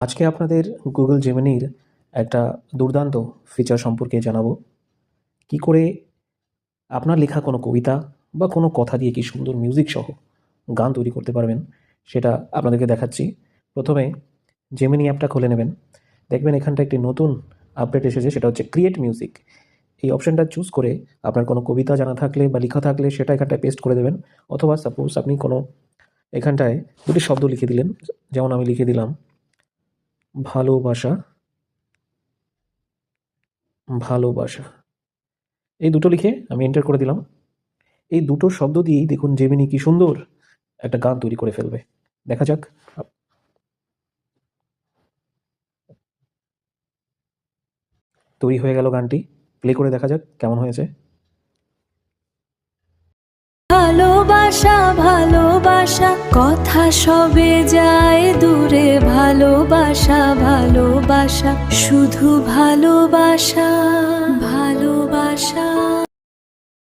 আজকে আপনাদের গুগল জেমিনির একটা দুর্দান্ত ফিচার সম্পর্কে জানাবো। কি করে আপনার লেখা কোনো কবিতা বা কোনো কথা দিয়ে কি সুন্দর মিউজিক সহ গান তৈরি করতে পারবেন, সেটা আপনাদেরকে দেখাচ্ছি। প্রথমে জেমিনি অ্যাপটা খুলে নেবেন। দেখবেন এখানটা একটি নতুন আপডেট এসেছে, সেটা হচ্ছে ক্রিয়েট মিউজিক। এই অপশানটা চুজ করে আপনার কোনো কবিতা জানা থাকলে বা লেখা থাকলে সেটা এখানটায় পেস্ট করে দেবেন। অথবা সাপোজ আপনি কোনো এখানটায় দুটি শব্দ লিখে দিলেন, যেমন আমি লিখে দিলাম ভালোবাসা, ভালোবাসা। এই দুটো লিখে আমি এন্টার করে দিলাম। এই দুটো শব্দ দিয়েই দেখুন জেমিনি কি সুন্দর একটা গান তৈরি করে ফেলবে। দেখা যাক। তৈরি হয়ে গেল গানটি। প্লে করে দেখা যাক কেমন হয়েছে। ভালোবাসা ভালোবাসা কথা সবে যায় দূরে, ভালোবাসা ভালোবাসা শুধু ভালোবাসা।